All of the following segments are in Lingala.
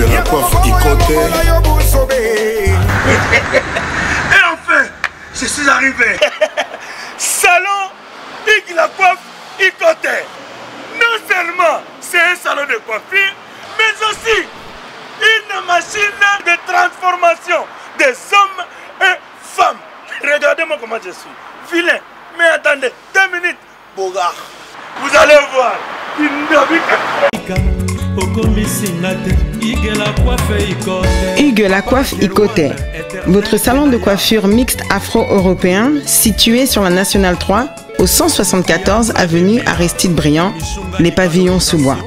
Hugues la coiffe Ikoté. Et enfin, je suis arrivé. Salon Hugues la coiffe Ikoté. Non seulement c'est un salon de coiffure, mais aussi une machine de transformation des hommes et femmes. Regardez-moi comment je suis. Vilain. Mais attendez, 2 minutes. Bogard. Vous allez voir. Hugues la coiffe Ikoté. Votre salon de coiffure mixte afro-européen situé sur la Nationale 3 au 174 avenue Aristide Briand, les pavillons sous bois.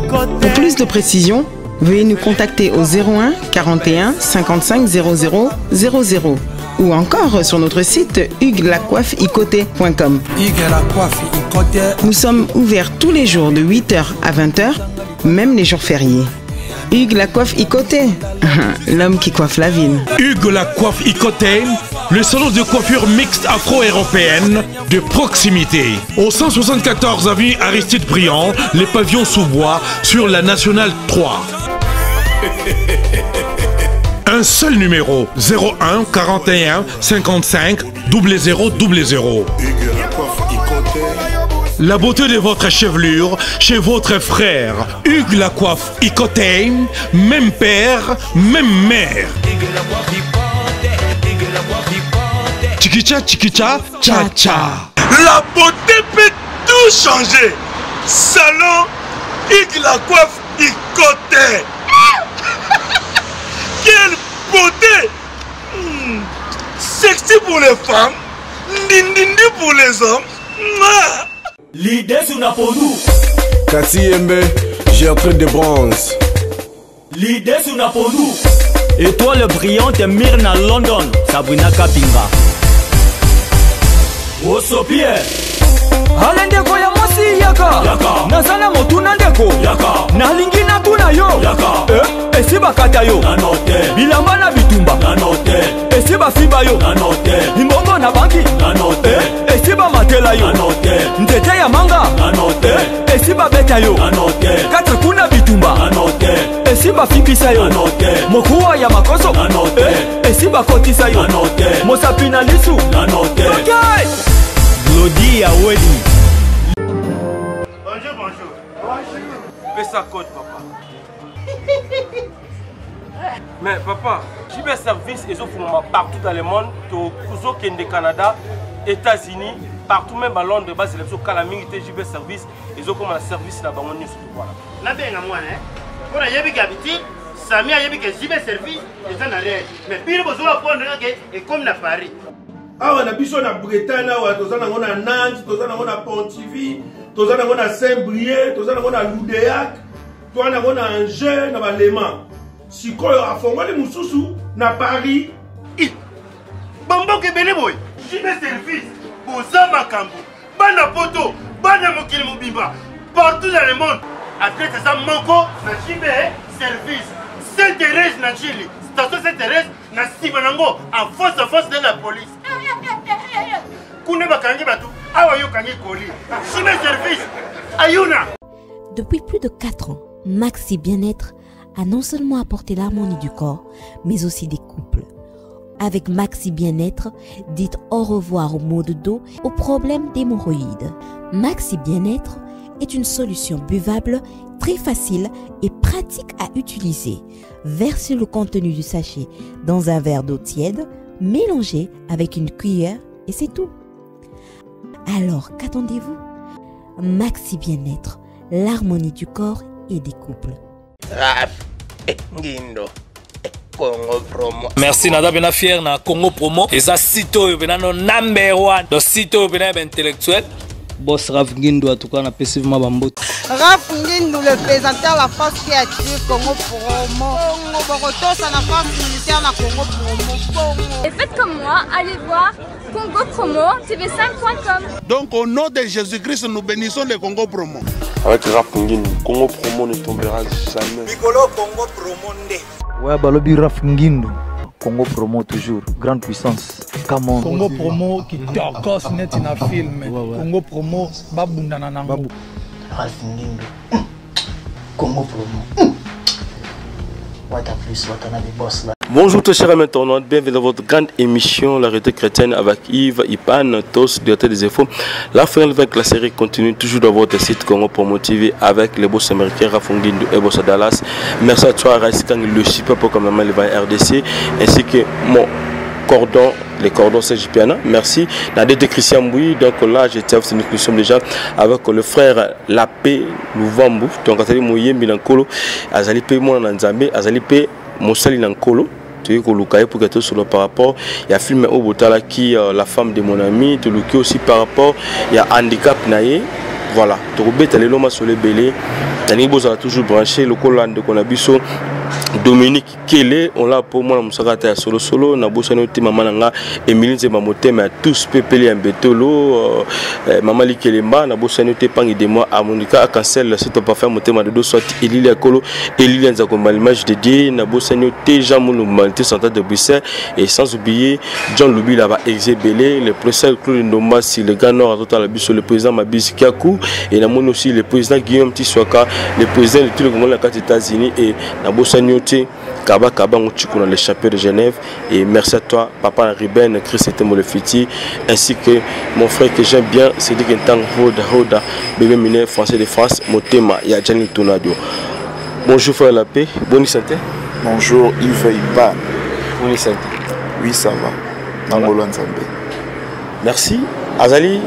Pour plus de précisions, veuillez nous contacter au 01 41 55 00 00 ou encore sur notre site hugueslacoiffeikoté.com. Nous sommes ouverts tous les jours de 8h à 20h, même les jours fériés. Hugues la coiffe Ikoté, l'homme qui coiffe la ville. Hugues la coiffe Ikoté, le salon de coiffure mixte afro-européenne de proximité. Au 174 avenue Aristide Briand, les pavillons sous bois sur la Nationale 3. Un seul numéro, 01 41 55 00 00. Hugues la coiffe Ikoté. La beauté de votre chevelure chez votre frère. Hugues la coiffe Ikoté, même père, même mère. Chikicha, chikicha, cha cha. La beauté peut tout changer. Salon Hugues la coiffe Ikoté. Quelle beauté! Sexy pour les femmes, ndindindi pour les hommes. L'idée c'est une pour nous. Kassi Yembe, j'ai un truc de bronze. L'idée c'est une pour nous. Étoile brillante Myrna London, Sabrina Kapinga. Osopie. Alendeko ya mosi yaka. Nazana motuna ndeko. Nalingi na tuna yo. Esiba kata yo. Bilamba na bitumba. Esiba fiba yo. Imbongo na banki. Esiba matela yo. Ntete ya manga. Esiba beta yo. Kata kuna bitumba. Esiba fipisa yo. Mokuwa ya makoso. Esiba kotisa yo. Mosapina lisu. Okay. Glody à Wally. Bonjour, bonjour. Fais ça code, papa. Mais papa, j'ai bien service et partout dans le monde, au Canada, États-Unis, partout même à Londres, c'est le calamité, j'ai bien service et j'ai comme un service là-bas. Là, bien à moi, hein. Pour y aller habitude, Samy a yébi que j'ai bien service et ça n'a rien. Mais puis, vous allez prendre et comme à Paris. Awa na biso na Bretagne awa tozana ngona Nantes, tozana ngona Pontivy, tozana ngona Saint-Brieuc, tozana ngona Loudéac, tozana ngona Angers na Balema. Sikoyo afongoli mususu na Paris. Bambo ke bele boy. Jibe service. Boza makambo. Bana poto, bana mokili mobimba. Partout dans le monde. Après ça manko na jibe service. Sainte-Thérèse na Chili. Station Sainte-Thérèse na Sibanango en face de la police. Depuis plus de 4 ans, Maxi Bien-être a non seulement apporté l'harmonie du corps, mais aussi des couples. Avec Maxi Bien-être, dites au revoir aux maux de dos, aux problèmes d'hémorroïdes. Maxi Bien-être est une solution buvable, très facile et pratique à utiliser. Versez le contenu du sachet dans un verre d'eau tiède, mélangez avec une cuillère et c'est tout. Alors, qu'attendez-vous? Maxi Bien-être, l'harmonie du corps et des couples. Merci Nada Bena fier na Congo Promo. Et ça sito bena no number 1. Do sito bena intellectuel. Boss Raf Ngindo en tout cas na passivement bambot. Raf Ngindo le présentateur la force créative Congo Promo. Congo ça la force militaire na Congo Promo. Et faites comme moi, allez voir Congo Promo tv5.com. Donc au nom de Jésus-Christ nous bénissons le Congo Promo. Avec Raf Ngindo, Congo Promo ne tombera jamais. Piccolo Congo Promo ndé. Ouais, Balobi Raf Ngindo. Congo Promo toujours, grande puissance. Come Congo Promo qui torcos net in a film. Congo Promo babunda nanango. Raf Ngindo. Congo Promo. Bonjour tous chers internautes, bienvenue dans votre grande émission La Réalité Chrétienne avec Yves Ipan, tous directeur des infos. La fin de la série continue toujours dans votre site Congo Promo TV avec les boss américains Rafungin et boss Dallas. Merci à toi Raiskan, le super pour quand même les RDC ainsi que mon cordon, les cordons CJPANA. Merci. Nadé de Christian Bouy. Donc là, nous sommes déjà avec le frère Lapé Louvambou. Donc, Azali Moye Milankolo, Azali Pe Mona Nzambe, Azali Pe Moussali Nankolo. Tu sais, pour que sur le par rapport, il y a film au Botala qui la femme de mon ami, tu le aussi par rapport, il y a handicap naïe. Voilà. Tu as les lomas sur les bélés. Tanibos a toujours branché le collant de Konabiso. Dominique Kele, on l'a pour moi, Moussakata solo, Nabosa Noti, Mamananga, Emilie Zemamote, mais tous pépélés en bétolo, Mamali Kelemba, Nabosa Noti, Pangi de moi, à Monica, à Cancel, c'est pas faire mon thème de deux soit Elilia Kolo, Elilia Nzakomba, l'image dédiée, Nabosa Noti, Jean Moulou, Malté, Centre de Bruxelles, et sans oublier John Loubi là-bas, exébélé, le professeur Claude Ndomba, si le gars nord à total abus, le président Mabis Kiakou, et Namon aussi le président Guillaume Tissouaka, le président de tout le monde, les États-Unis, et Nabosa Noti, Kaba Kaba Mouchikouna, les champions de Genève. Et merci à toi, Papa Riben, Christ Molefiti, ainsi que mon frère que j'aime bien, c'est dit qu'un Hoda, bébé miné français de France, Motema, Yadjani Tonadio. Bonjour frère Lapé, bonne santé. Bonjour Yves Iba. Bonne santé. Oui, ça va. Nangolo Nzambe. Merci. Azali,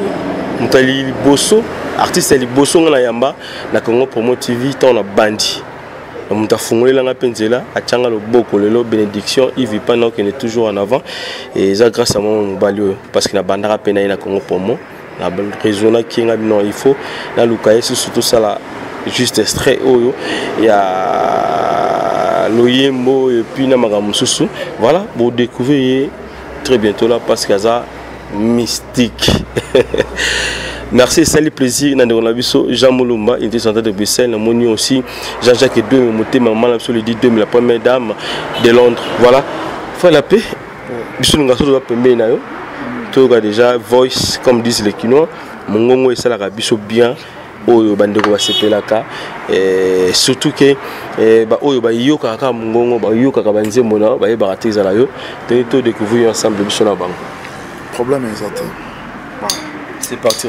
Moutali Bosso, artiste Ali Bosso, on a Yamba, na Congo Promo TV, on a Bandi. On a fongolé la penzela, a tchanga le boko, le bénédiction, il vit pas non qu'il est toujours en avant. Et ça grâce à mon balio, parce qu'il a bandara pena na Congo Promo, la raison qui est non il faut, là le cahier surtout ça là, juste extrait oyo, il y a l'oyembo et puis na magamususu, voilà, pour découvrir très bientôt là parce qu'il y a ça mystique. Merci, c'est le plaisir. Jean Moulumba, il était centre de Bruxelles. Nous aussi Jean-Jacques II, maman le dit 2000, la première dame de Londres. Voilà. Faut la paix. Nous avons déjà voice, comme disent les Kinois. Mon est ça la biso bien. Oyo bandeko ba sepelaka surtout que oyo ba yoka ka mongongo ba yoka ka banzembo na ba yeba rateza la yo to découvrir ensemble biso na bango. Problème exact. C'est parti,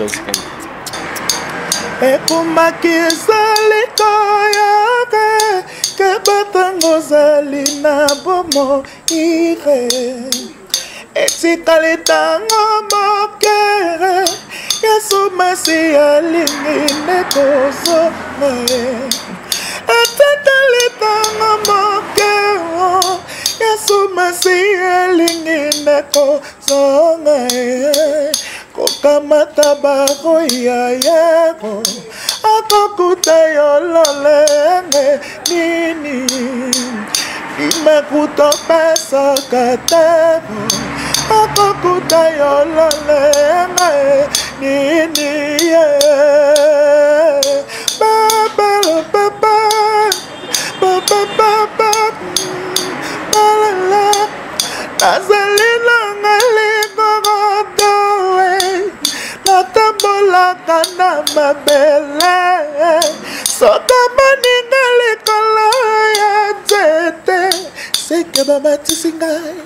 et pour ma kisalika yake que batango zalina bomo ire et si kalitango mokere yesu masi alingine kozo et kalitango mokere yesu masi alingine kozo kokamata bako ya yako akakuta yololenge nini imekuta pesa katako akakuta yololenge nini baba baba baba baba baba azalina natambola kana mabele soka maninga likolo ya nzete seke bamatisi ngai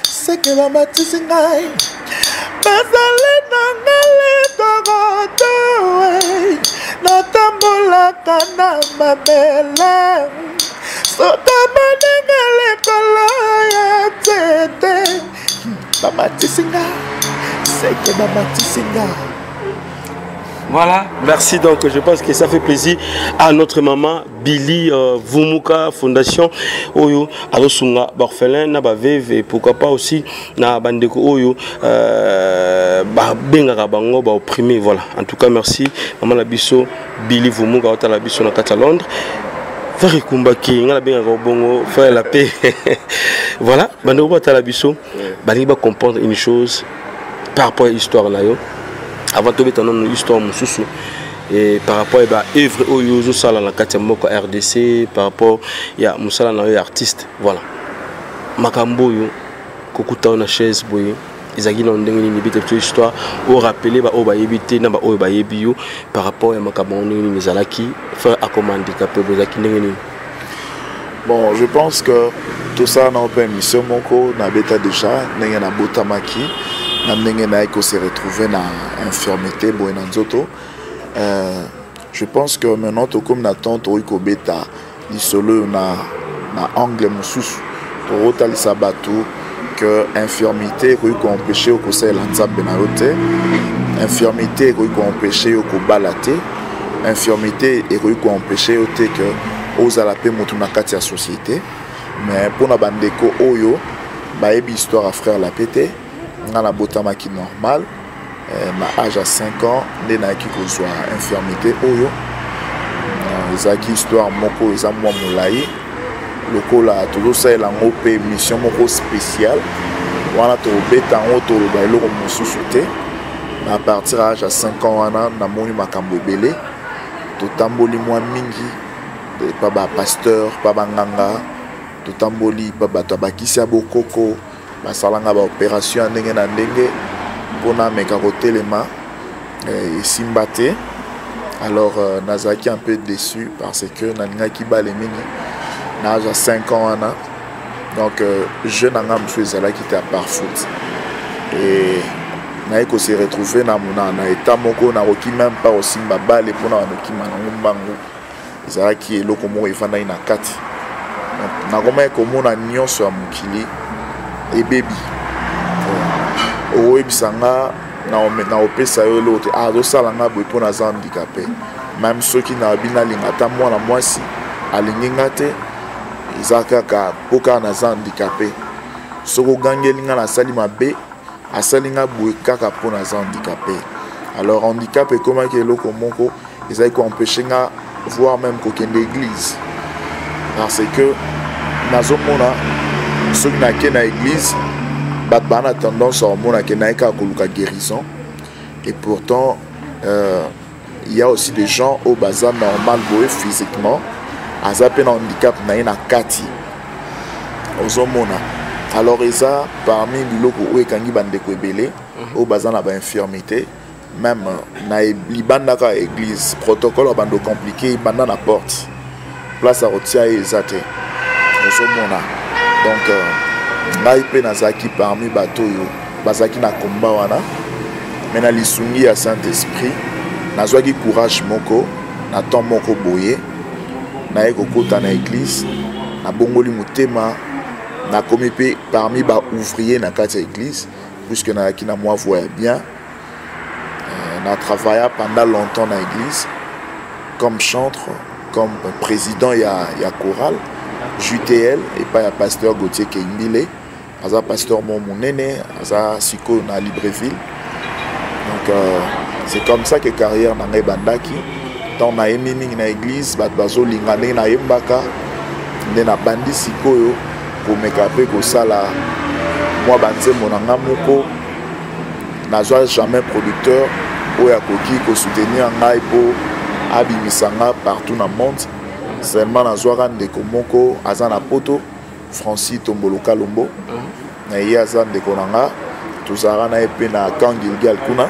seke bamatisi ngai nazali nanga likoloto natambola kana mabele soka maninga likolo ya nzete bamatisi ngai seke bamatisi ngai. Voilà, merci. Donc je pense que ça fait plaisir à notre maman Billy Vumuka Fondation Oyo Alosunga Barfelin na baveve et pourquoi pas aussi na bandeko Oyo benga bango ba opprimé. Voilà, en tout cas merci maman la biso Billy Vumuka ota la biso na kata Londres. Faire kumbaki ngala benga bongo faire la paix. Voilà, bandeko ota la biso bali ba comprendre une chose par rapport à l'histoire là yo. Avant de mettre une histoire et par rapport à l'œuvre Oyo Sala la Katamoko RDC, par rapport à Moussala na artiste, voilà. Makambo yo kokuta na chaise boye ezaki na ndenge nini bite toute histoire au rappeler ba o ba yebité na ba o ba yebiyo par rapport à makabon nini nezalaki faire à comment handicapé bozaki ndenge nini. Bon, je pense que tout ça n'a pas mission moko na beta déjà ndenge na botamaki na ndenge na ko se retrouver na infirmité boena nzoto. Je pense que maintenant tout comme n'attente au ko beta li solo na angle mususu pour otalisa bato que infirmité ko empêcher au conseil l'ensemble na yote infirmité ko empêcher au ko balate infirmité et ko empêcher au te que aux ala pe mutu na kati ya société mais pour na bandeko oyo ba ebi histoire à frère la pété ngana botamaki normal na âge à 5 ans nde na ki ko zwa infirmité oyo ezaki histoire moko eza mwa molai lokola tozosalela yango mpe mission moko spéciale wana tobeta yango toloba eloko mosusu te na partir âge à 5 ans wana namoni makambo ebele totamboli mwa mingi pa bapasteur pa banganga totamboli pa bato abakisi ya bokoko basalanga baopération ya ndenge na ndenge mpona meka kotelema esimba te. Alors nazaki un peu déçu parce que nalingaki bale mingi na âge à 5 ans wana donc jeune anga mosusu ezalaki te à part foot et naye ko se retrouver na état moko nakoki même pas osimba bale mpona banokima nango mbangu ezalaki eloko moko efandaki na kati nakomaki komona nyonso ya mokili ebebi oyebisanga na opesa yo eloko te azosala nga boye mpo naza handicapé même soki nayebi nalinga ata mwana mwasi alingi nga te eza kaka mpo kaka naza handicapé soki ogangeli nga nasali mabe asali nga boye kaka mpo naza handicapé. Alors handicap ekomaki eloko moko ezali koempêche nga voire même kokende église parce que nazomona soki nake na église bato bana tendance à omona ke naika koluka guérison et pourtant il y a aussi des gens au bazar normal boye physiquement azape na handicap na ina kati ozomona. Alors eza parmi biloko oyo ekangi bandeko ebele au bazar na ba infirmité même na libanda ka église protocole bando compliqué banda na porte place à rotia ezate ozomona. Donc ngai pe nazaki parmi bato yo bazaki na komba wana mais na lisungi ya Saint-Esprit nazwaki courage moko na temps moko boye na ekokota na église na bongoli mutema na komi pe parmi ba ouvrier na kati ya église puisque na ki na moi voyais bien na travailla pendant longtemps na église comme chantre comme président ya chorale JTL et pas ya pasteur Gauthier Keimbile aza pasteur mon monene aza siko na Libreville. Donc c'est comme ça que carrière na ngai bandaki tant na emiming na église bat bazo lingane na yembaka nde na bandi sikoyo ko mekape ko sala moi banze monanga moko nazwa jamais producteur oya koki ko soutenir ngai po abimisanga partout na monde. Seulement nazwaka ndeko moko aza na poto Francis Tombolo Kalombo na ye aza ndeko nanga tozalaka na ye mpe na camp Gilgal kuna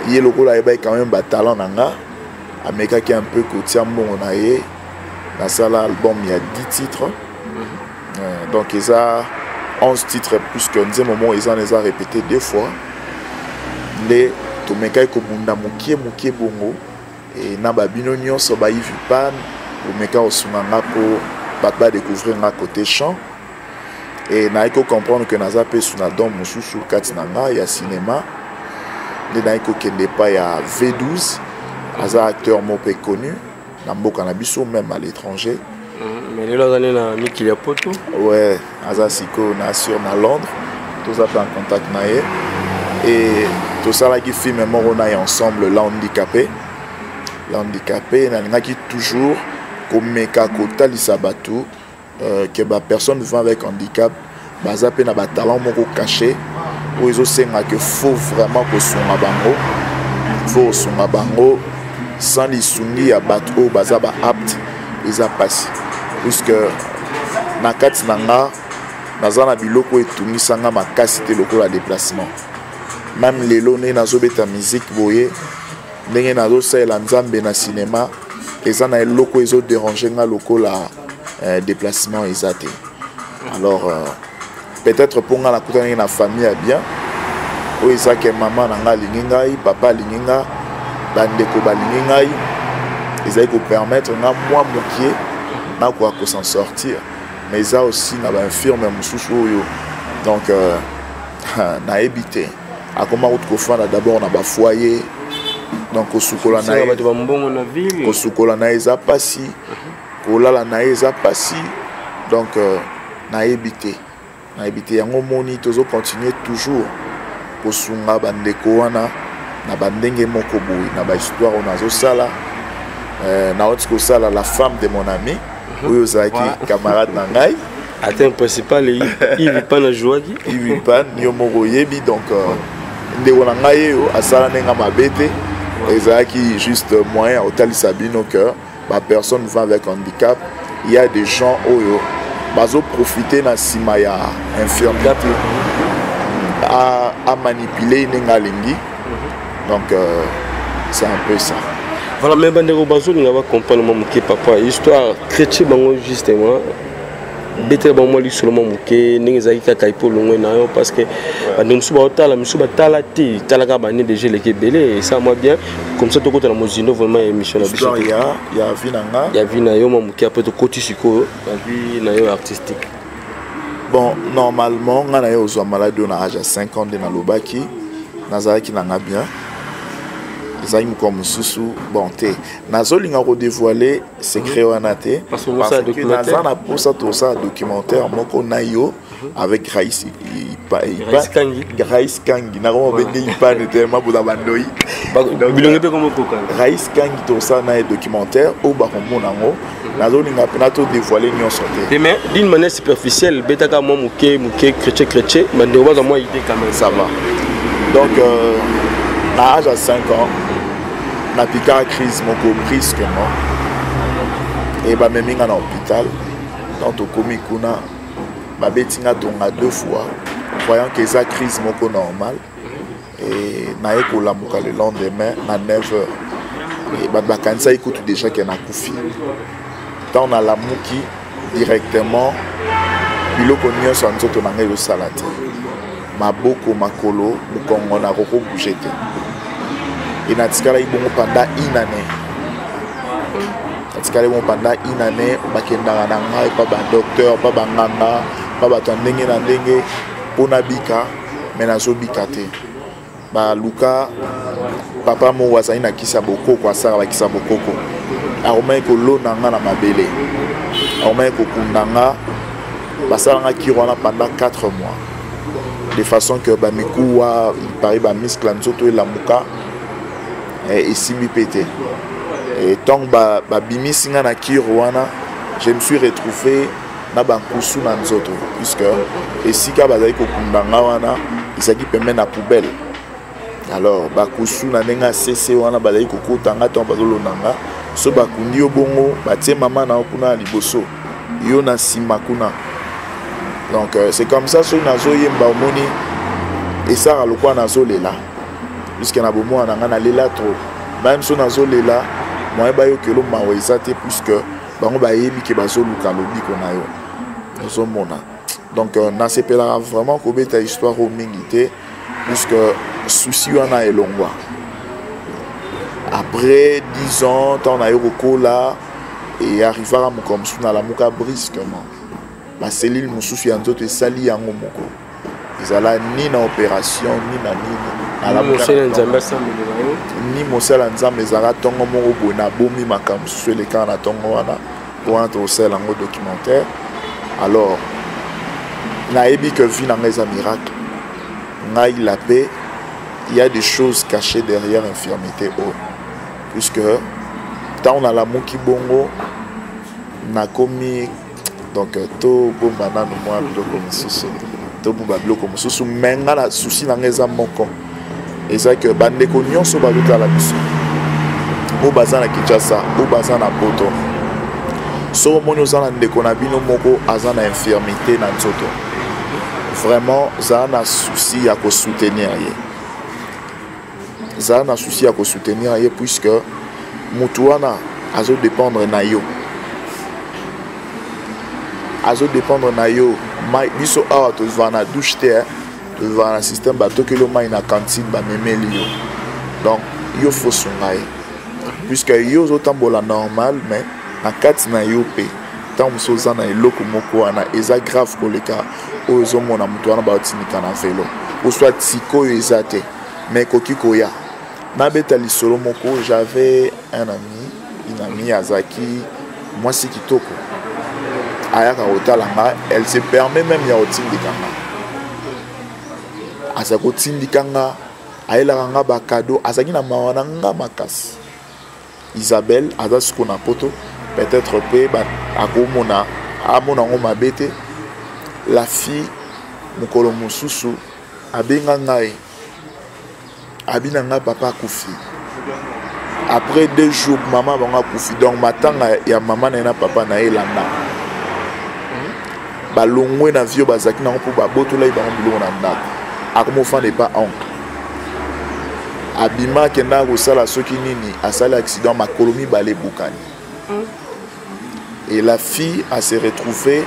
ye lokola yebaki quand même batalent nanga amekaki un peu kotia mbongo na ye nasala album ya 10 titres donc eza 11 titres puisque nze momo eza répété 2 fois nde tomekaki kobunda mokie bongo et na babino nyonso bayivi pan omeka osunga nga po bato badécouvrir nga côté chant et naiko comprendre que naza pe suna don mosusu kati na nga ya cinéma nde naiko kende pa ya V12 aza acteur mope connu na mboka na biso même à l'étranger mais lelo azane na mikili ya poto ouais aza siko na sur na Londres tous a fait en contact na ye et tout ça là qui film moko na ye ensemble l'handicapé nalingaki toujours komeka kotalisa bato que ba personne vivant avec handicap baza pe na ba talent moko caché oyo ezosenga que faut vraiment kosunga bango sans lisungi ya bato oyo baza ba apte eza pasi puisque na kati na nga naza na biloko etungisanga makasi te lokola déplacement. Même lelo ne nazobeta musique boye ndenge nazosalela nzambe na cinéma eza na eloko ezo déranger nga lokola déplacement eza te. Alors peut-être pour nga nakutana na famille ya bien oyo eza ke maman na nga alingi ngai, papa alingi nga, bandeko balingi ngai, ezali kopermettre nga mwa mokie nakoka s'en sortir. Mais eza aussi na bainfirme mosusu oyo donc nayebi te akoma kofanda d'abord na bafoyer donc kosukola na ye kosukola na eza pasi kolala na eza pasi donc nayebi te yango moni tozo continuer toujours kosunga bandeko wana na bandenge moko boye na bahistoire oyo nazosala naoti kosala la femme de mon ami oyo ozalaki camarade na ngai atteint principal Yves Ipan ajouaki Yves Ipan yo moko yebi donc ndeko na ngai oyo asala ndenga mabe te ezalaki juste moyen otalisa bino que ba personne vivant avec handicap il y a des gens oyo bazo profiter na sima ya infirmité à manipuler ndenga lingi donc c'est un peu ça. Voilà, mais bandeko bazoli va comprendre mon papa histoire chrétien bango justement bete bango li seulement muke ningi zaki kaka ipo longwe na yo parce que bandeko suba otala misuba tala ti tala ka bani déjà les belé et ça moi bien comme ça to kota na mozino vraiment émission na biso ya vinanga ya vina yo muke après to koti siko la vie na yo artistique. Bon normalement nga na yo zo malade na âge à 5 ans de na lobaki nazalaki nanga bien Zaïm comme Soussou, bon, nazolinga redévoiler secret wanate parce que nazana pour ça tout ça documentaire moko nayo avec Raïs Kangi na comment bengi Ipan tellement pour bandoi bilonge pe comme koka Raïs Kangi tout ça na documentaire au bakombo nango nazolinga pena to dévoiler nyon sorte mais d'une manière superficielle betaka moi muke chrétien mais on va moi idée quand même ça va donc à l'âge à 5 ans na pika crise moko brusquement et ba meminga na hôpital donc tokomi kuna ba betinga tonga 2 fois voyant que ça crise moko normal et na ekolamuka le lendemain na 9h et ba kanisa ikutu déjà que na kufi tant na la muki directement biloko nyonso nzoto na ngai osala te maboko makolo mukongo na koko bouger te et natikala ibongo pendant une année natikala ibongo pendant une année bakendaka na ngai pa ba docteur pa banganga pa bato ndenge na ndenge pona bika mais nazobika te ba luka papa mo wazali na kisa bokoko asala bakisa bokoko aromai kolona nga na mabele aromai kokundanga basalanga kirwana pendant 4 mois de façon que ba mikuwa il paraît ba muscle nzoto elamuka et simbi pété et tant ba bimisi nga na kirwana je me suis retrouvé na bankusu na nzoto puisque esika bazali kokundanga wana isaki pembe na poubelle alors bakusu na nenga cc wana bazali kokotanga tant bazolonanga so bakundi yo bongo batie mama na kuna liboso yo na sima kuna donc c'est comme ça so nazo yemba omoni et ça lokwa nazo lela puisque na bomo na nga na lela trop même so nazo lela moi ba yo kelo maweza te puisque bango ba yebi ke bazo luka lobiko na yo nazo mona donc na sepela vraiment ko beta histoire au mingité puisque souci wana elongwa après 10 ans tant na yo kola et arrivera mo comme sous na la muka brusquement la cellule mosusu ya nzoto esali yango moko ezala ni na opération ni na ni mosala nzambe ezala ntongo moko boye na bomi makambo mosusu elekaka na ntongo wana wana tosala yango documentaire alors nayebi que vie na ngai eza miracle ngai la paix il y a des choses cachées derrière infirmité oyo puisque ntango nalamuki bongo nakomi donc to bomba nanu mwa biloko mosusu to bomba biloko mosusu me nga na susi na nga eza moko eza ke bandeko nyonso bazotala biso oyo baza na Kinshasa oyo baza na poto so omoni oza na ndeko na bino moko aza na infirmité na nzoto vraiment ça na souci à soutenir ça na souci à soutenir puisque mutuana azo dépendre na yo mai biso awa to va na douche te to va na système bato que le mai na cantine ba memeli yo donc yo faut sungai puisque yo zo tambola normal mais na kati na yo pe tant mosoza na eloko moko wana eza grave koleka ozo mona mutu wana ba tinika na vélo ou soit tiko yo ezate mais koki koya na beta lisolo moko j'avais un ami Azaki moi c'est kitoko ayaka otalanga elle se permet même ya otindikanga azako tindikanga ayelanga ba cadeau azaki na mawana nga makasi Isabelle azasiko na poto peut-être pe ba akomona amona ngoma bete la fille mukolo mususu abenga ngai abinanga papa kufi après 2 jours maman banga kufi donc matanga ya maman na papa na elanda balongwe na vieux bazaki na po ba botola ba biloko na ndako akomo fande pas oncle abima kenda ko sala soki nini asali accident makolomi balé bukani et la fille a se retrouvée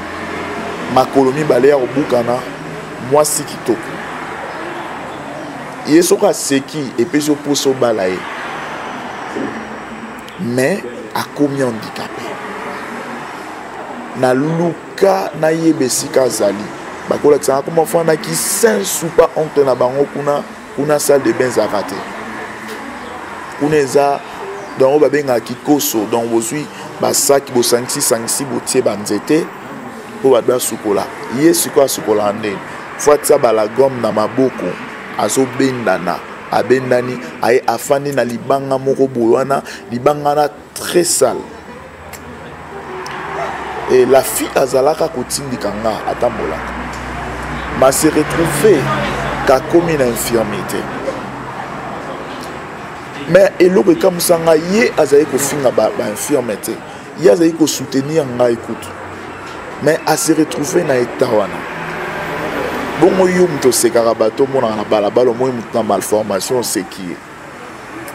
makolomi balé au bukana moi si kitoko yesoka seki et puis je pousse au balaye mais a combien handicapé na luka na yebesika zali bakola tsana comment fana ki sans ou pas honte na bango kuna salle de bain zakate kuneza donc ba benga kikoso donc bozui ba sac bo 5 bo tie banzete po ba da sukola yesu kwa sukola ande fois ba la gomme na maboko azo bendana abendani ay afani na libanga moko bowana libanga na très sale et la fille azalaka kotindikanga atambolaka ma se retrouver ka comme une infirmité mais eloko comme ça nga ye azali ko finga ba infirmité ye azali ko soutenir nga écoute mais a se retrouver na état wana bongo yo mto sekara bato mona na balabala mo mutu na malformation c'est qui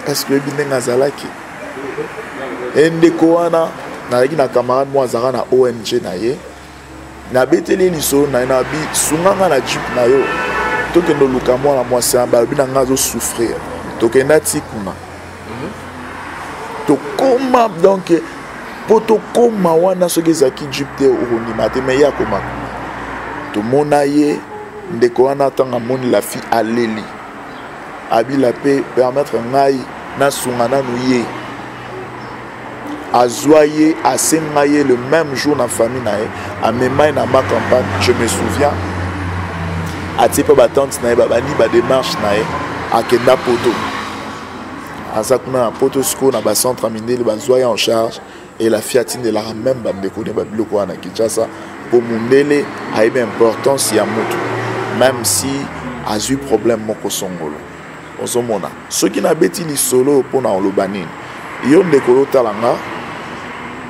est-ce que binenga zalaki endeko wana nalaki na camarade mo azaka na ONG na ye na beteli liso na bi sunganga na jeep na yo tokendo luka mwana mwasi balobi na nga zo souffrir tokenda tikuna tokoma donc po tokoma wana soki ezaki jeep te okondima te mais ya koma tomona ye ndeko wana tanga moni la fille aleli abila pe permettre ngai na sunga na nuye azoye asengaye le même jour na famille nae amemai na ma campagne je me souviens ati pa batante nae babani ba démarche nae akenda poto azakuna poto sko na ba centre aminé ba zoya en charge et la fille atinde la même ba ndeko ne ba biloko wana Kinshasa pour mundele a une importance ya mutu même si a eu problème moko songolo osomona ceux qui na beti ni solo pona olobanini yo ndeko talanga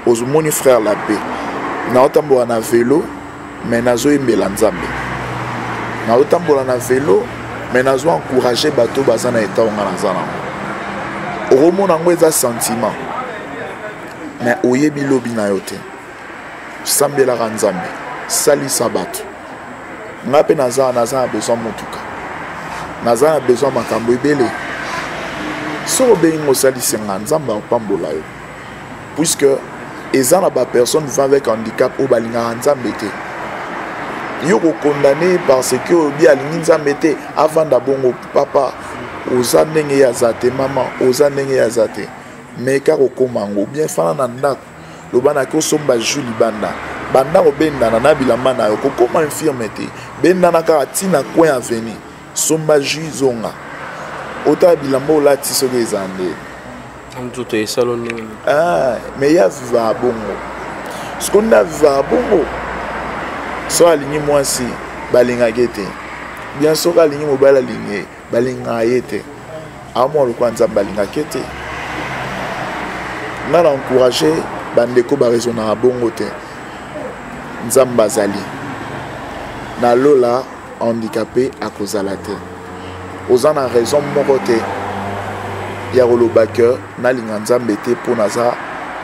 ozomoni frère la paix na otambola na vélo mais nazo embela nzambe na otambola na vélo mais nazo encourager bato bazana eta onga na zana oromona ngo eza sentiment mais oyebi lobi na yote sambela ka nzambe salisa bato ngape naza besoin motuka naza besoin makambo ebele so bengo salisa nzambe opambola yo puisque eza na ba personne vivant avec handicap o balinga nzambe te yo ko condamné parce que obi alingi nzambe te avant d'abongo papa oza ndenge ya zate mama oza ndenge ya zate mais ka ko komango bien fana na ndako lobana ko somba juli banda banda ko benda na bilamba na yo ko koma infirme te benda na ka tina coin avenir somba juzonga ota bilamba olati soki ezande tout est salon mais ya viva bongo ce qu'on a viva bongo so alingi mwasi balinga gete bien sûr alingi mobala linge balinga yete amo le kwanza balinga kete na encourager bandeko ba raisonner bongo te nzamba zali na lola handicapé à cause de la terre. Aux en a raison moko te. Ya koloba que na linganzambe te pour naza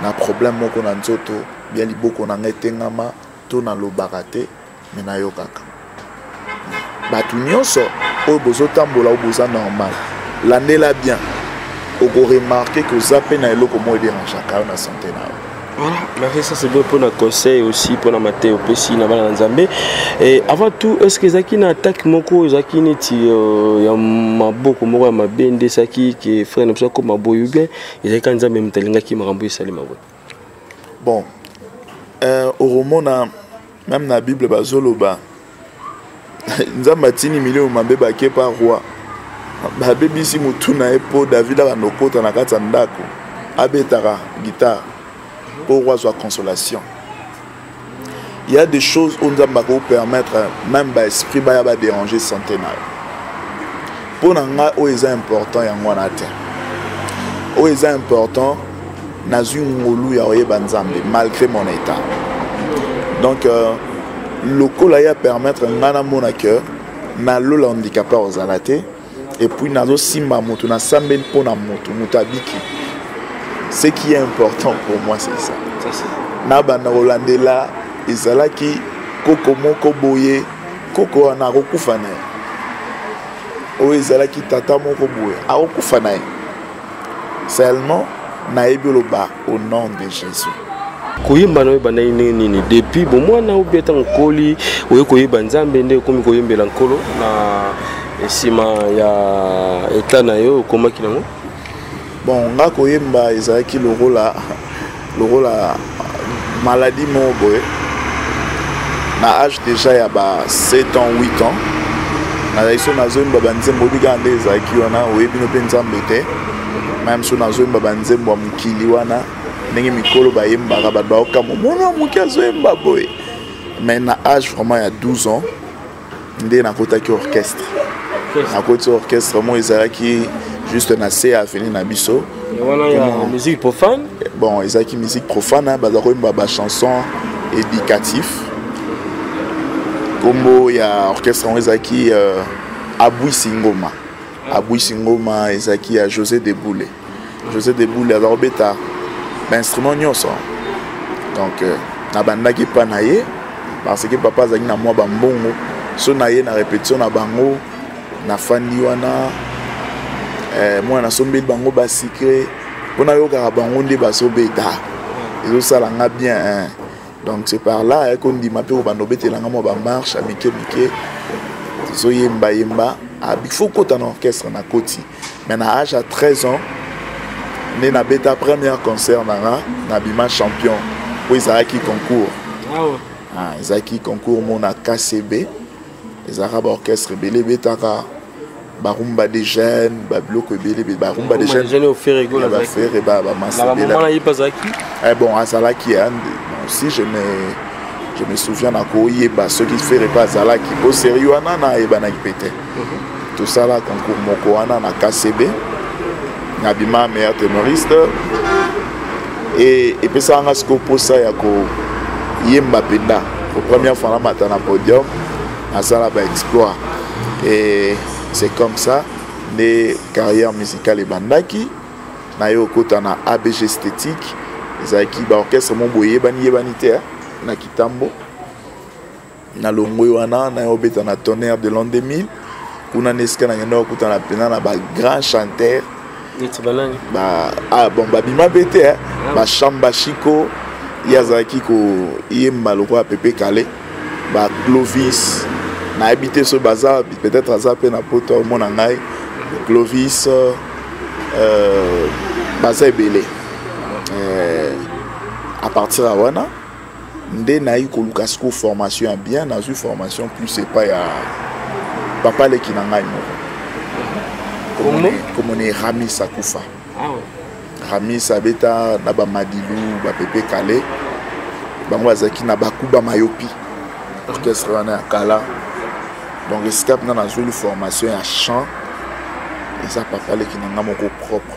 na problème moko na nzoto bien liboko na ngetengama to na lobaka te mais na yo kaka. Batu nyonso oyo bozotambola oboza normal. Landela bien. Oko remarquer que zappé na eloko mo dérangeaka na santé na. Voilà, merci, ça c'est bien pour nos conseils aussi, pour nos matés au PC, dans Zambé. Et avant tout, est-ce que Zaki n'a attaque moko, Zaki n'est ya maboko moko ma bende Zaki qui est frère ne comme ma boy ou bien, et Zaki n'a même talinga qui m'a remboursé salim ma boy. Bon, au roman même na Bible bazoloba, Nzambatini million ma beba qui par roi, ba bebi si mutuna epo David a nokota na kata ndako, abetara guitare. Pour avoir consolation. Il y a des choses où nous allons permettre, même l'esprit va déranger centenaire. Pour nous, c'est important, c'est important, malgré mon état. Donc, le col va permettre de cœur, le handicapé aux alatés, et puis nous avons aussi pour ce qui est important pour moi, c'est ça. Nabana Rolandela, Izalaki, Koko Moko Boye, Koko Anarokufane. O Izalaki Tata Moko Boye, Arokufane. Seulement, Naebioloba, au nom de Jésus. Koyemba na bana nini depuis bon moi na obeta nkoli oyo koyeba nzambe nde komi koyembela nkolo na esima ya eta na yo komaki nango. Bon, nga koyemba ezalaki le rôle maladie mon boy. Na âge déjà ya ba 7 ans 8 ans. Na iso na zone baba nzembo bigande ezalaki wana oyebi no penzambe te. Même so na zone baba nzembo mukili wana ndenge mikolo ba yemba ba ba okamo mona mukazo yemba boy. Mais na âge vraiment ya 12 ans ndé na kotaki orchestre. Na kotaki orchestre mo ezalaki juste na à venir na biso. Voilà, il y a musique profane. Bon, ils ont qui musique profane, hein, bah chanson éducatif. Comme il y a orchestre, ils ont qui Abui Singoma. Abui Singoma, ils ont qui a José Deboulé. José Deboulé, alors bêta, l'instrument nyonso. Donc, na banda qui pas naïe, parce que papa zaki na moi bambongo, so naïe na répétition na bango, na fandi wana. Moi na sombi bango ba secret pona yo ka bango nde ba sobeta et ça la bien hein. Donc c'est par là qu'on dit ma pe o bando betelanga mo ba marche amike so yemba il faut qu'on en orchestre na koti mais na âge à 13 ans né na beta premier concert na bima champion pour Isaki concours Isaki concours mon na KCB les arabes orchestre belé betaka barumba des jeunes, babloko belé, barumba des jeunes au Ferrego, la faire et bah bon, à Zalaki, si je me souviens à Koye, ceux qui feraient pas Zalaki, au sérieux, anana et banaki pété. Tout ça là, concours moko ana na KCB, Nabima meilleur ténoriste, et puis ça a ce qu'on pose ça yako yemba penda, pour première fois là matin na podium, à ça là bah exploit et c'est comme ça les carrières musicales et bandaki na yo kota na ABG esthétique ezaki ba orchestre mon boye bani yebanité na kitambo na longo wana na yo beta na tonnerre de l'an 2000 kuna neska na ngenda kota na pena na ba grand chanteur ba bon ba bima bete ba chamba chico yazaki ko yemba lokwa pepe kale ba Clovis na habité ce bazar peut-être à zappé na poto mon angai Clovis bazar belé à partir à wana ndé na ko lukasko formation bien dans une formation plus c'est pas ya papa le kinangai comme on est Rami Sakoufa Rami Sabeta na ba Madilu ba Pepe Kale bango azaki na bakuba mayopi orchestre wana kala. Donc, escape dans une formation à chant. Et ça, papa, qui n'a pas propre.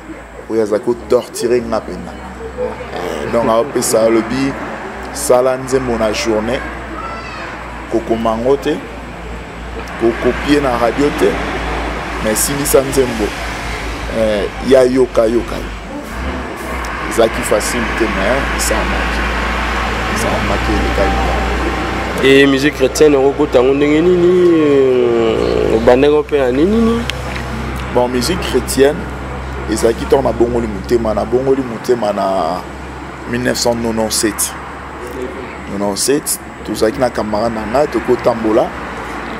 Où il y a torturé une peine. Donc, après ça, le bi, ça l'a mon journée. Coco mangote. copier na radio te mais silisa nzembo ya yoka ezaki facile te mais ça a marqué le cas. Et musique chrétienne okotango ndenge nini bandeko pe nini? Bon, musique chrétienne ezaki to na bongoli mutema na 1997 tozalaki na camarade na nga tokotambola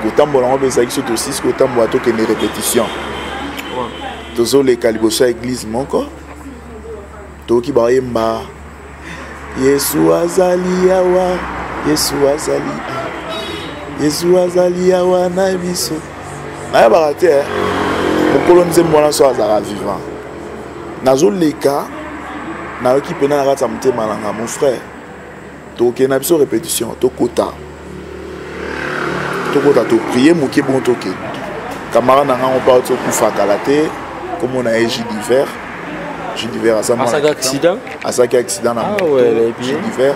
ngo bezalaki so to 6 kotambola tokende répétition tozoleka liboso ya église moko toki bayemba Yesu azali awa na biso nayebaka te mokolo nzembo wana so azalaka vivant nazoleka nayoki pena na kati ya motema nanga mon frère tokende na biso répétition tokota toprier moke bon tokende camarade na nga opa tokufakala te komona ye jus d'hiver asaki accident na jus d'hiver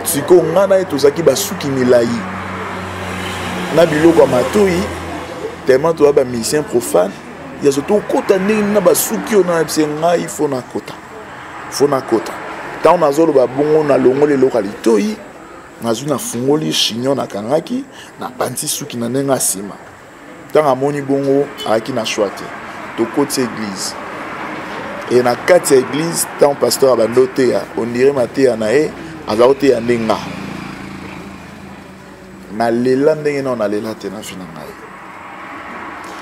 siko nga na ye tozalaki basuki milai na biloko ya matoi tellement toza bamusicien profane ya so tokota ndenge na basuki oyo na bise ngai fo nakota ntango nazoloba bongo nalongoli eloko ya litoi nazwi nafungoli chignon nakangaki napanzi suki na ndenge asima ntango amoni bongo ayaki na shwa te tokoti église e na kati ya église ntango pasteur abandi oteya ondire mateya na ye aza oteya nde nga nalela ndenge nao nalela te na vi na ngai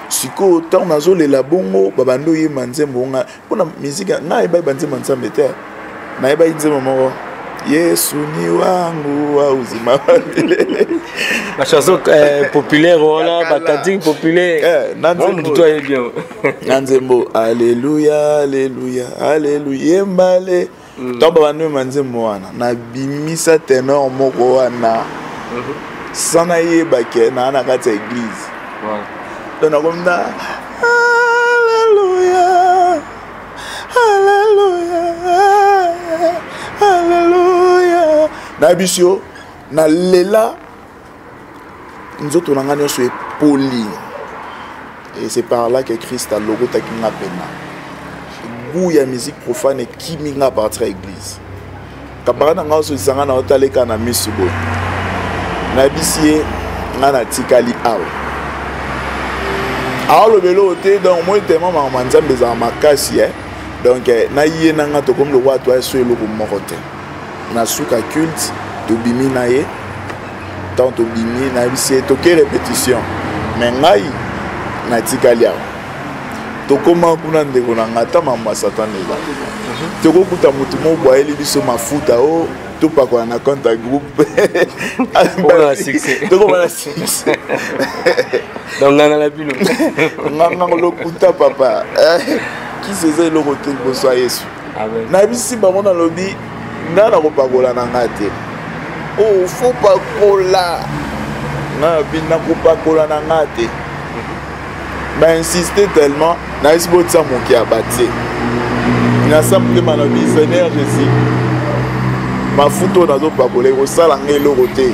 sikoyo ntango nazolela bongo babandi oyemba nzembo nga mpona miziki ngai ayebaki banzembo nzambe te nayebaki nzembo moko Yesu ni wangu wa uzima milele. La chanson populaire voilà, batading populaire. Nanzembo alléluia alléluia alléluia mbale. Tomba banu manzembo wana na bimisa tenor moko wana. Sana yeba ke na na kati église. Donc na komna alléluia alléluia alléluia na bisio na lela nzoto na ngani so poli et c'est par là que Christ a logo ta kinga pena goût ya musique profane qui minga partir à église kabana nga so sanga na otaleka na misubo na bisie ngana tikali aw le vélo te donc moi tellement ma nzambe za makasi donc na yé nanga to comme le roi toi so eloko moko te na suka culte to bimi na ye tant to bimi na bisie to ke répétition mais ngai na tikalia to koma kuna ndeko na ngata mama satan eza to ko kuta mutu mo boyeli biso mafuta o to pa kwa na compte groupe on a succès to ko na succès donc ngana la bilo ngana lo kuta papa qui faisait le côté bonsoir Yesu na bisi bango na lobi ndana ko pakola na ngate oh faut pas kola na bina ko pakola na ngate ba insister tellement na isbo tsa mon ki abaté na sample manobi Seigneur Jésus ma photo na zo pakola ko sala ngelo côté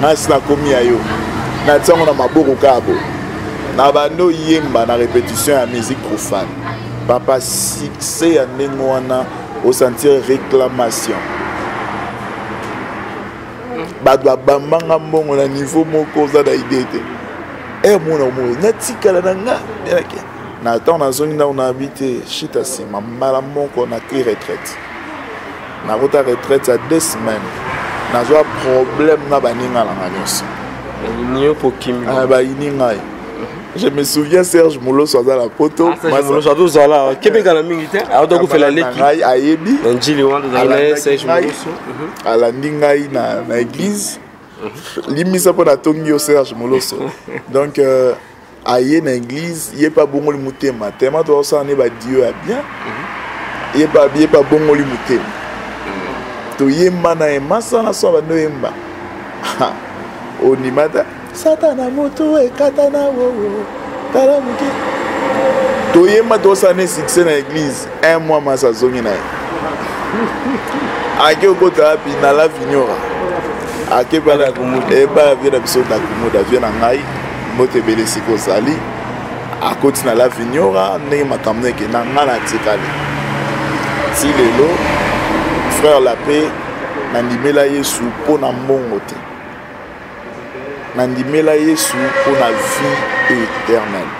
na sina komi ayo na tsango na maboko kabo na bando yemba na répétition ya musique profane papa succès ya ndenge wana au sentir réclamation badwa bambanga mbongo na niveau moko za da idée te mona mo na tikala na nga na temps na zone na on habité chita sima mala moko na ki retraite na rota retraite à 2 semaines na zo problème na baninga la nganyos ni pokimi ba ininga. Je me souviens Serge Mouloso à la poto. Serge Mouloso à la Québec à la milité. Alors donc on fait la leki. Ayebi. Njili wanda za Serge Mouloso. À la ndingai na église. Limisa pour na tongio Serge Mouloso. Donc aye na église, il est pas bon le mutema. Tellement toi ça ne ba Dieu a bien. Il est pas bon le mutema. To yemba na emasa na so ba no yemba. Onimata Satana moto e katana wo tala muki to yema to sa ne succès na église un mois masa zongi na ake okota pi na la vignora ake bala kumuda e ba vira biso na kumuda via na ngai moto ebele siko zali akoti na la vignora ndenge makambo eke na nga na tikali ti lelo frère Lapé nandimela Yesu mpo na mbongo te nandimela Yesu mpo na vie éternelle.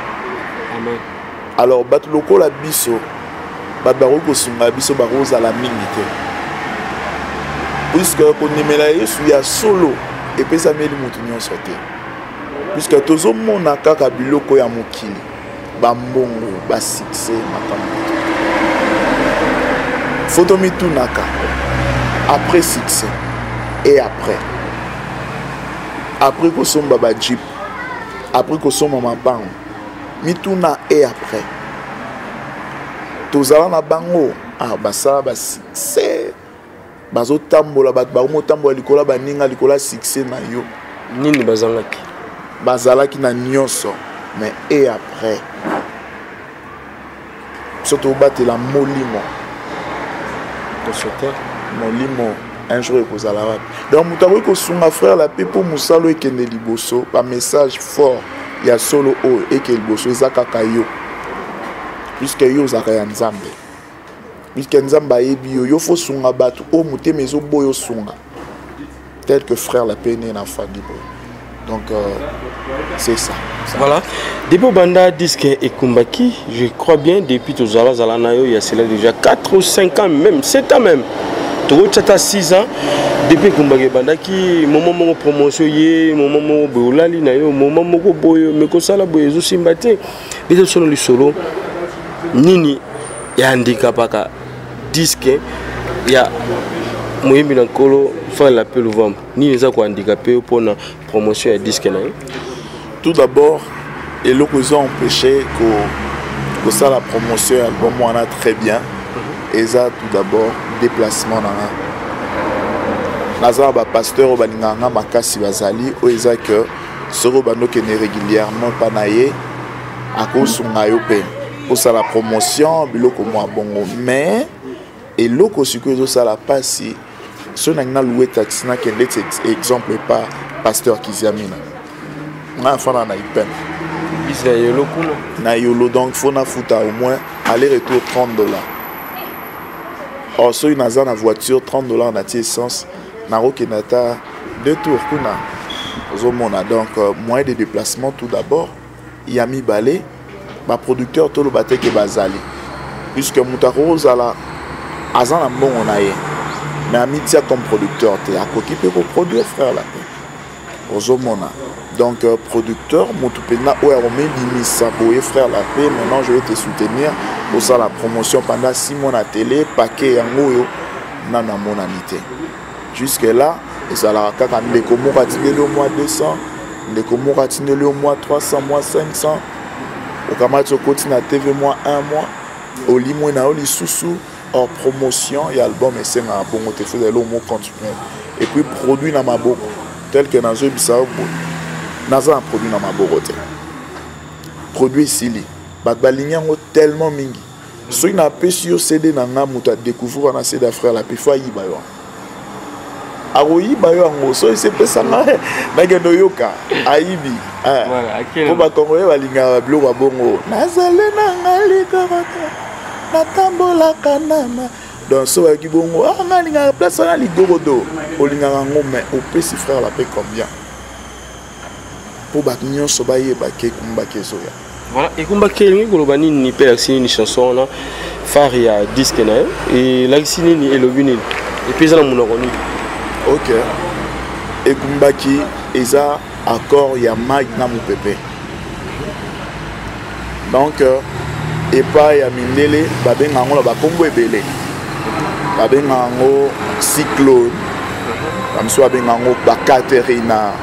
Amen. Alors bato lokola biso bato bakoki kosunga biso bakozala mingi te puisque kondimela Yesu ya solo epesameli motu nyonso te puisque tozomona kaka biloko ya mokili bambongo basuccès makambo foto mitunaka après succès et après kosomba ba jeep après kosomba mabango mituna et après tozala na bango basala ba succès bazotambola bato bakomotambola likola baninga likola succès na yo nini bazalaki na nyonso mais et après surtout batela molimo molimo un jour ekozala wapi donc moto akoki kosunga frère Lapé mpo mosala ekende liboso bamessage fort ya solo oyo eke liboso eza kaka yo puisque yo ozalaka ya nzambe puisque nzambe ayebi yo fo sunga bato oyo motema ezoboya osunga tel que frère Lapé ne na fandi boye. Donc c'est ça. Voilà. Depuis Banda disque Ekumbaki, je crois bien depuis tout Zala Zalanayo, il y a cela déjà 4 ou 5 ans, même 7 ans même. Tout ça 6 ans. Depuis Ekumbaki Banda qui moment mon promotion yé, moment mon beulali nayo, moment mon boyo, mais que ça la boyo zusimbate. Mais sur le solo, nini ya handicapaka disque ya Mouyembi Nankolo faire l'appel au vent. Ni les a quoi handicapé pour la promotion et disque. Tout d'abord, et le qu'ils ont empêché que ça la promotion album on a très bien. Et ça tout d'abord déplacement dans Nazar ba pasteur au balinganga makasi bazali ou ça que sero bano qui n'est régulièrement pas naïe à cause de ngayope pour ça la promotion biloko moi bongo mais et loko siko ça la passe. Si on a loué taxi, na kende exemple pas pasteur Kiziamina. Na fana na ipen. Bis na yolo kuno. Na yolo donc faut na fouta au moins aller-retour $30. Or si on a na voiture $30 na essence na rokenata 2 tours kuna. Ozomona donc moyen de déplacement tout d'abord il y a mis balé ba producteur to lo bateke bazali puisque mutako zala azana mbongo na ye. Mais Amitia comme producteur, tu as occupé pour produire frère Lapé. Ozomona. Donc producteur, Moutupena, ouais, on met limite frère Lapé. Maintenant je vais te soutenir pour ça la promotion pendant 6 mois à la télé, paquet yango nana monanité. Jusque là, et ça la kaka les comos ratinés au mois 200, les comos ratinés au mois 300, mois 500. Au Kamacho continue à TV mois 1 mois. Au limon na oli sousou. En promotion et album et c'est un bon côté faut aller au mot continuer et puis produit dans ma boque tel que dans un bissau naza un produit dans ma boque produit sili balinga tellement mingi so ina pesi yo CD na nga muta découvrir na CD frère Lapé fa yiba yo aroyi ba yo ngo so c'est pesa na ngeno yoka aibi pour ba congolais balinga blo ba bongo nazale na ngali karata natambola kanama donc so ki bongo nga place na ligorodo olinga ngo mais au petit frère Lapé combien pour ba nyonso ba yeba ke Ekumbaki zoya. Voilà, Ekumbaki ni kolobani ni pelaxini ni chanson na faria disque na et laxini ni elobini et puis ça na monoko ni. OK. Ekumbaki eza accord ya mag na mupepe. Donc et pas ya mindele babenga ngo la bakombo ebele babenga ngo cyclone comme soit babenga ngo Caterina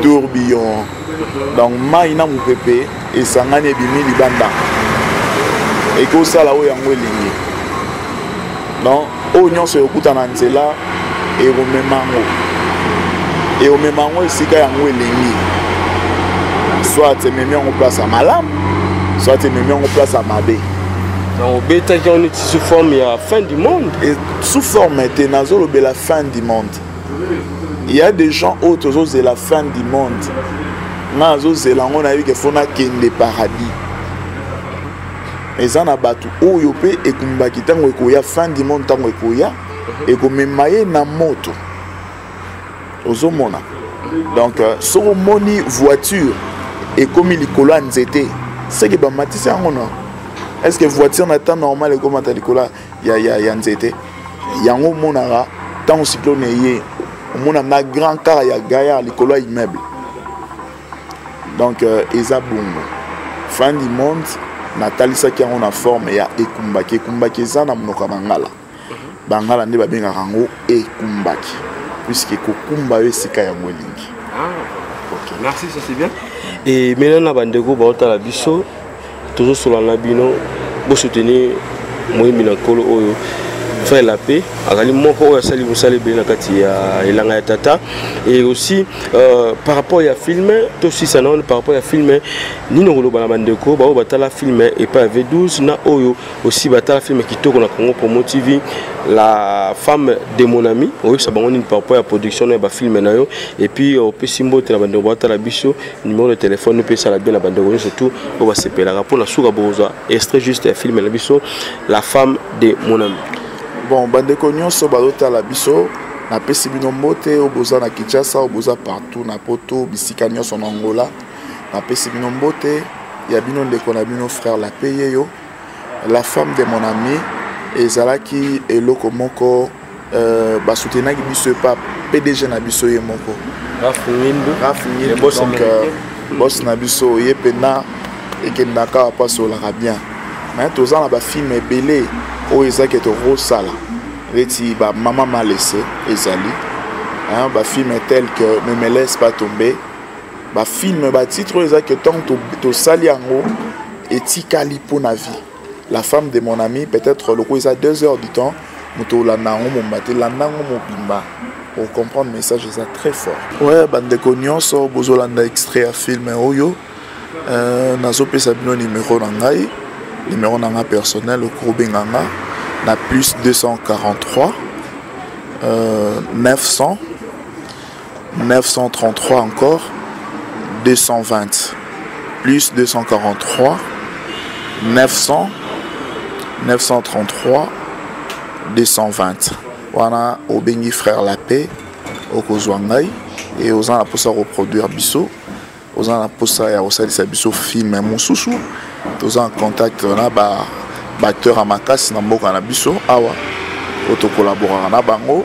tourbillon donc maina mupepe et sangane bimi libanda et ko sala o yango elingi donc o nyonso yokuta na nzela et o memango esika yango elingi soit memi en place à malam soit tu me mets en place à Mabé. Donc, on est sous forme de la fin du monde. Et sous forme de la fin du monde. Il y a des gens autres, c'est la fin du monde. nga azozela ngo na yike fona kende paradis eza na bato oyo pe ekumbaki ntango ekoya fin du monde ntango ekoya ekomema ye na moto ozomona donc soki omoni voiture ekomi likolo ya nzete seke bamatisi yango no est-ce que voiture na temps normal ekomata likolo ya nzete yango omonaka ntango cyclone eye omona na grand car ya gaya likolo ya immeuble donc eza bongo fin du monde natalisaki yango na forme ya ekumbaki ekumbaki eza na monoko ya bangala bangala nde babengaka yango ekumbaki puisque kokumba yo esika yango elingi. Ok, merci, ça c'est bien. Et maintenant na bandeko baotala biso tozosolana bino bosoutenir moyembi na nkolo oyo faire la paix akali moko oyo asali mosala ebele na kati ya elanga ya tata et aussi par rapport ya film tosi sana par rapport ya film nino koloba na bandeko bao batala film et pas V12 na oyo aussi batala film kitoko na Congo Promo TV la femme de mon ami oyo ça bango ni par rapport ya production na ba film na yo et puis au pesimbo te na bandeko batala biso numéro de téléphone pe ça la bien na bandeko surtout on va s'appeler pour la souka boza extrait juste un film na biso la femme de mon ami. Bon, bandeko nyonso bazotala biso na pesi bino mbote oboza na Kinshasa oboza partout na poto bisika nyonso na Angola na pesi bino mbote ya bino ndeko na bino frère la paye yo la femme de mon ami ezalaki eloko moko basoutenaki biso pa PDG na biso ye moko Rafingindo donc boss na biso ye pena ekendaka pasolaka bien mais toza na ba film ebele oyo ezaki tokosala reti ba mama m'a laissé ezali ba film tel que ne me laisse pas tomber ba film ba titre ezaki tant to sali yango etikali po na vie la femme de mon ami peut-être le coup ça 2 heures du temps muto la nango mo maté la nango mo bimba pour comprendre le message ça très fort ouais bande nyonso bozolanda extrait à film oyo nazo pesa bino numéro na ngai numéro na nga personnel au Krobenganga na plus 243 900 933 encore 220 plus 243 900 933 220 wana obengi frère la paix au Kozwangai et aux gens la posa reproduire biso aux gens la posa ya osalisa biso film mosusu tous en contact na ba acteur à makasi na mboka na biso awa auto collaborer na bango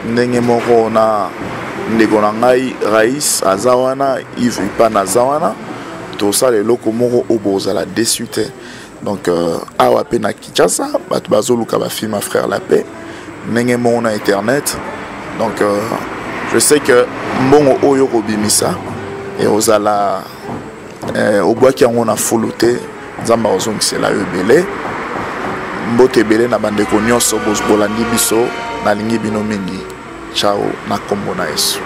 ndenge moko na ndeko na ngai Raïs azawana Yves Ipana azawana to ça le loko moko oboza la désuite donc awa pe na Kinshasa batu bazoluka ba film à frère la paix ndenge moko na internet donc je sais que mbongo oyo kobimisa et ozala au bois qui on a foloté nzamba ozongisela yo ebele mbote ebele na bandeko nyonso bozbolandi biso nalingi bino mingi ciao na kombo na Yesu.